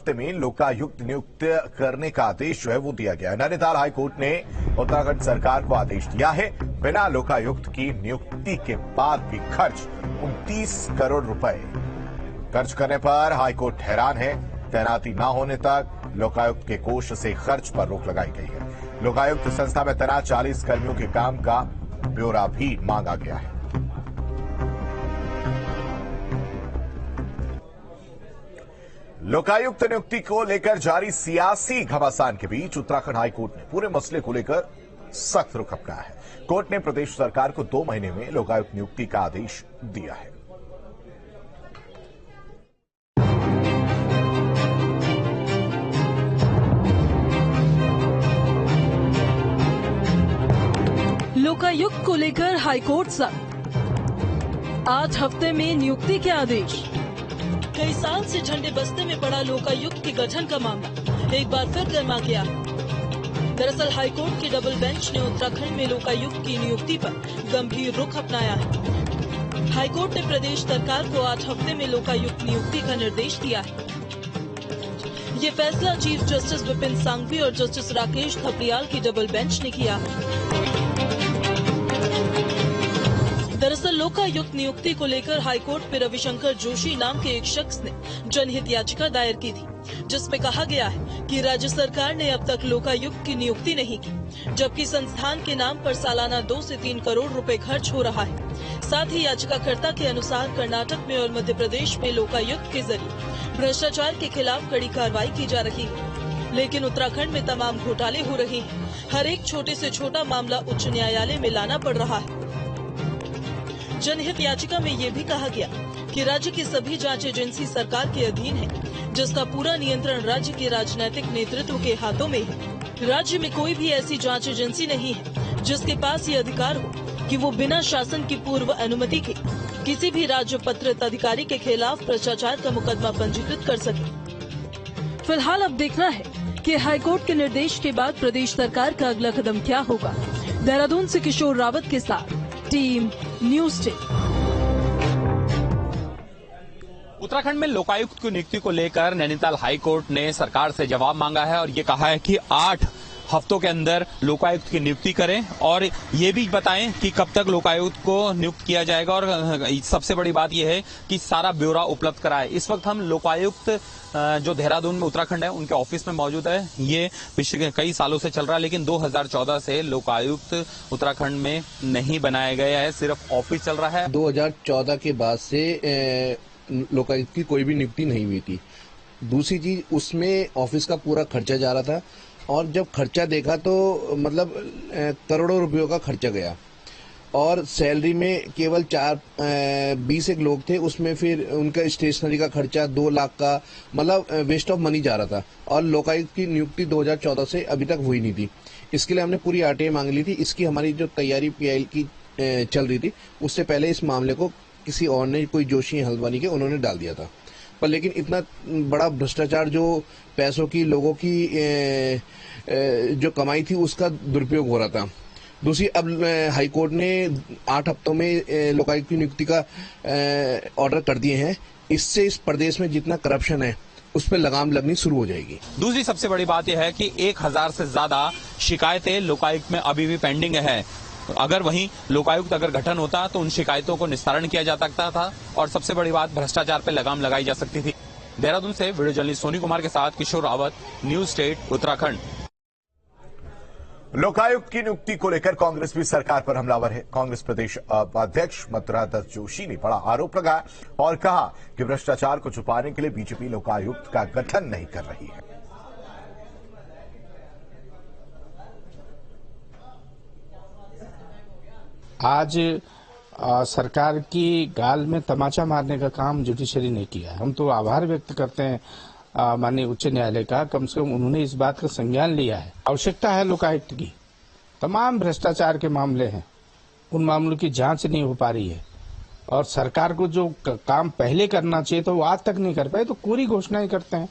हफ्ते में लोकायुक्त नियुक्त करने का आदेश जो है वो दिया गया है। नैनीताल हाईकोर्ट ने उत्तराखंड सरकार को आदेश दिया है, बिना लोकायुक्त की नियुक्ति के बाद भी खर्च 29 करोड़ रुपए खर्च करने पर हाईकोर्ट हैरान है। तैनाती न होने तक लोकायुक्त के कोष से खर्च पर रोक लगाई गई है। लोकायुक्त संस्था में तैनात 40 कर्मियों के काम का ब्यौरा भी मांगा गया है। लोकायुक्त नियुक्ति को लेकर जारी सियासी घमासान के बीच उत्तराखंड हाईकोर्ट ने पूरे मसले को लेकर सख्त रुख अपनाया है। कोर्ट ने प्रदेश सरकार को 2 महीने में लोकायुक्त नियुक्ति का आदेश दिया है। लोकायुक्त को लेकर हाईकोर्ट सख्त, 8 हफ्ते में नियुक्ति के आदेश। कई साल से झंडे बस्ते में पड़ा लोकायुक्त के गठन का मामला एक बार फिर गर्मा गया। दरअसल हाईकोर्ट की डबल बेंच ने उत्तराखंड में लोकायुक्त की नियुक्ति पर गंभीर रुख अपनाया है। हाईकोर्ट ने प्रदेश सरकार को 8 हफ्ते में लोकायुक्त नियुक्ति का निर्देश दिया है। ये फैसला चीफ जस्टिस विपिन सांघवी और जस्टिस राकेश थपलियाल की डबल बेंच ने किया। दरअसल लोकायुक्त नियुक्ति को लेकर हाईकोर्ट में रविशंकर जोशी नाम के एक शख्स ने जनहित याचिका दायर की थी, जिसमें कहा गया है कि राज्य सरकार ने अब तक लोकायुक्त की नियुक्ति नहीं की, जबकि संस्थान के नाम पर सालाना 2 से 3 करोड़ रुपए खर्च हो रहा है। साथ ही याचिकाकर्ता के अनुसार कर्नाटक में और मध्य प्रदेश में लोकायुक्त के जरिए भ्रष्टाचार के खिलाफ कड़ी कार्रवाई की जा रही है, लेकिन उत्तराखंड में तमाम घोटाले हो रहे हैं। हर एक छोटे से छोटा मामला उच्च न्यायालय में लाना पड़ रहा है। जनहित याचिका में ये भी कहा गया कि राज्य की सभी जांच एजेंसी सरकार के अधीन है, जिसका पूरा नियंत्रण राज्य के राजनीतिक नेतृत्व के हाथों में है। राज्य में कोई भी ऐसी जांच एजेंसी नहीं है जिसके पास ये अधिकार हो कि वो बिना शासन की पूर्व अनुमति के किसी भी राज्य पत्रित अधिकारी के खिलाफ भ्रष्टाचार का मुकदमा पंजीकृत कर सके। फिलहाल अब देखना है कि हाईकोर्ट के निर्देश के बाद प्रदेश सरकार का अगला कदम क्या होगा। देहरादून से किशोर रावत के साथ टीम न्यूज टेन। उत्तराखंड में लोकायुक्त की नियुक्ति को लेकर नैनीताल हाईकोर्ट ने सरकार से जवाब मांगा है और ये कहा है कि 8 हफ्तों के अंदर लोकायुक्त की नियुक्ति करें और ये भी बताएं कि कब तक लोकायुक्त को नियुक्त किया जाएगा। और सबसे बड़ी बात यह है कि सारा ब्यौरा उपलब्ध कराए। इस वक्त हम लोकायुक्त जो देहरादून में उत्तराखंड है उनके ऑफिस में मौजूद है। ये पिछले कई सालों से चल रहा है, लेकिन 2014 से लोकायुक्त उत्तराखंड में नहीं बनाया गया है, सिर्फ ऑफिस चल रहा है। 2014 के बाद से लोकायुक्त की कोई भी नियुक्ति नहीं हुई थी। दूसरी चीज, उसमें ऑफिस का पूरा खर्चा जा रहा था और जब खर्चा देखा तो मतलब करोड़ों रुपयों का खर्चा गया और सैलरी में केवल 20 एक लोग थे, उसमें फिर उनका स्टेशनरी का खर्चा 2 लाख का, मतलब वेस्ट ऑफ मनी जा रहा था। और लोकायुक्त की नियुक्ति 2014 से अभी तक हुई नहीं थी। इसके लिए हमने पूरी आरटीआई मांग ली थी। इसकी हमारी जो तैयारी पीआईएल की चल रही थी, उससे पहले इस मामले को किसी और ने, कोई जोशी हल्द्वानी के, उन्होंने डाल दिया था। पर लेकिन इतना बड़ा भ्रष्टाचार, जो पैसों की, लोगों की जो कमाई थी, उसका दुरुपयोग हो रहा था। दूसरी, अब हाईकोर्ट ने 8 हफ्तों में लोकायुक्त की नियुक्ति का ऑर्डर कर दिए हैं। इससे इस प्रदेश में जितना करप्शन है उस पर लगाम लगनी शुरू हो जाएगी। दूसरी सबसे बड़ी बात यह है कि 1000 से ज्यादा शिकायतें लोकायुक्त में अभी भी पेंडिंग है। अगर वहीं लोकायुक्त अगर गठन होता तो उन शिकायतों को निस्तारण किया जा सकता था और सबसे बड़ी बात, भ्रष्टाचार पर लगाम लगाई जा सकती थी। देहरादून से वीडियो जर्नलिस्ट सोनी कुमार के साथ किशोर रावत, न्यूज स्टेट उत्तराखंड। लोकायुक्त की नियुक्ति को लेकर कांग्रेस भी सरकार पर हमलावर है। कांग्रेस प्रदेश अध्यक्ष मद्रादत्त जोशी ने बड़ा आरोप लगाया और कहा कि भ्रष्टाचार को छुपाने के लिए बीजेपी लोकायुक्त का गठन नहीं कर रही है। आज सरकार की गाल में तमाचा मारने का काम जुडिशरी ने किया। हम तो आभार व्यक्त करते हैं माननीय उच्च न्यायालय का, कम से कम उन्होंने इस बात का संज्ञान लिया है। आवश्यकता है लोकायुक्त की। तमाम भ्रष्टाचार के मामले हैं, उन मामलों की जांच नहीं हो पा रही है और सरकार को जो काम पहले करना चाहिए तो वो आज तक नहीं कर पाए, तो पूरी घोषणाएं करते हैं।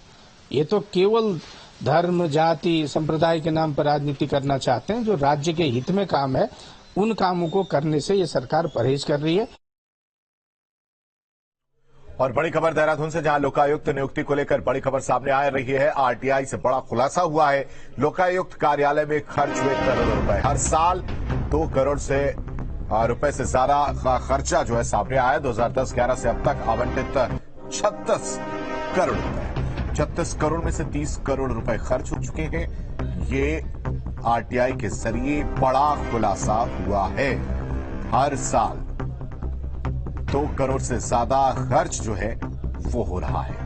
ये तो केवल धर्म, जाति, संप्रदाय के नाम पर राजनीति करना चाहते हैं। जो राज्य के हित में काम है, उन कामों को करने से ये सरकार परहेज कर रही है। और बड़ी खबर देहरादून से, जहां लोकायुक्त नियुक्ति को लेकर बड़ी खबर सामने आ रही है। आरटीआई से बड़ा खुलासा हुआ है। लोकायुक्त कार्यालय में खर्च हुए करोड़ों रुपए। हर साल 2 करोड़ से रुपए से ज्यादा का खर्चा जो है सामने आया। 2010-11 से अब तक आवंटित 36 करोड़ रुपए। 36 करोड़ में से 30 करोड़ रुपए खर्च हो चुके हैं। ये आरटीआई के जरिए बड़ा खुलासा हुआ है। हर साल 2 करोड़ से ज्यादा खर्च जो है वो हो रहा है।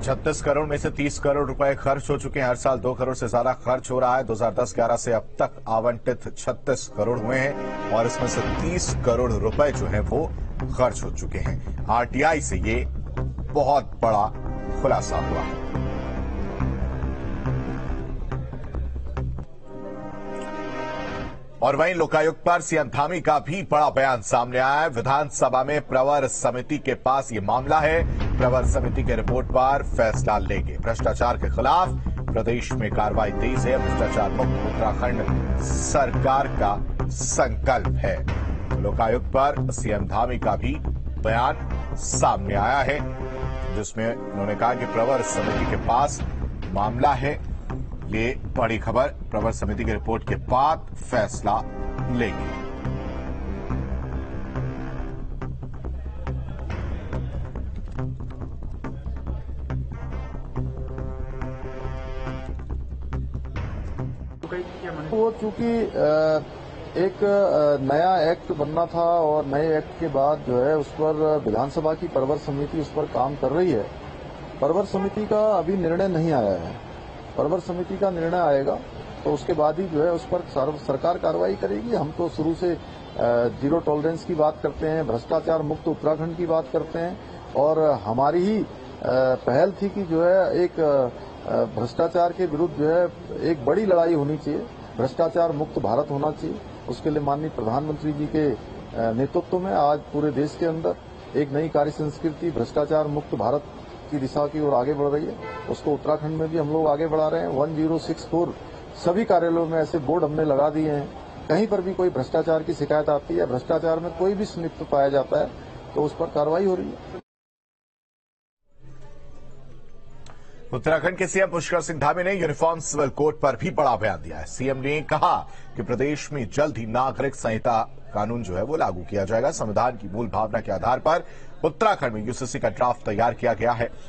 छत्तीस करोड़ में से 30 करोड़ रुपए खर्च हो चुके हैं। हर साल 2 करोड़ से ज्यादा खर्च हो रहा है। 2010-11 से अब तक आवंटित 36 करोड़ हुए हैं और इसमें से 30 करोड़ रुपए जो है वो खर्च हो चुके हैं। आरटीआई से ये बहुत बड़ा खुलासा हुआ है। और वहीं लोकायुक्त पर सीएम धामी का भी बड़ा बयान सामने आया है। विधानसभा में प्रवर समिति के पास ये मामला है। प्रवर समिति के रिपोर्ट पर फैसला लेंगे। भ्रष्टाचार के खिलाफ प्रदेश में कार्रवाई तेज है। भ्रष्टाचार मुक्त उत्तराखंड सरकार का संकल्प है। लोकायुक्त पर सीएम धामी का भी बयान सामने आया है, जिसमें उन्होंने कहा कि प्रवर समिति के पास मामला है। ये बड़ी खबर, प्रवर समिति की रिपोर्ट के बाद फैसला लेंगे। वो चूंकि एक नया एक्ट बनना था और नए एक्ट के बाद जो है उस पर विधानसभा की प्रवर समिति उस पर काम कर रही है। प्रवर समिति का अभी निर्णय नहीं आया है। प्रवर समिति का निर्णय आएगा तो उसके बाद ही जो है उस पर सरकार कार्रवाई करेगी। हम तो शुरू से जीरो टॉलरेंस की बात करते हैं, भ्रष्टाचार मुक्त उत्तराखंड की बात करते हैं और हमारी ही पहल थी कि जो है एक भ्रष्टाचार के विरुद्ध जो है एक बड़ी लड़ाई होनी चाहिए। भ्रष्टाचार मुक्त भारत होना चाहिए। उसके लिए माननीय प्रधानमंत्री जी के नेतृत्व में आज पूरे देश के अंदर एक नई कार्य संस्कृति भ्रष्टाचार मुक्त भारत की दिशा की ओर आगे बढ़ रही है। उसको उत्तराखंड में भी हम लोग आगे बढ़ा रहे हैं। 1064 सभी कार्यालयों में ऐसे बोर्ड हमने लगा दिए हैं। कहीं पर भी कोई भ्रष्टाचार की शिकायत आती है, भ्रष्टाचार में कोई भी संलिप्त पाया जाता है तो उस पर कार्रवाई हो रही है। उत्तराखंड के सीएम पुष्कर सिंह धामी ने यूनिफॉर्म सिविल कोड पर भी बड़ा बयान दिया है। सीएम ने कहा कि प्रदेश में जल्द ही नागरिक संहिता कानून जो है वो लागू किया जाएगा। संविधान की मूल भावना के आधार पर उत्तराखंड में यूसीसी का ड्राफ्ट तैयार किया गया है।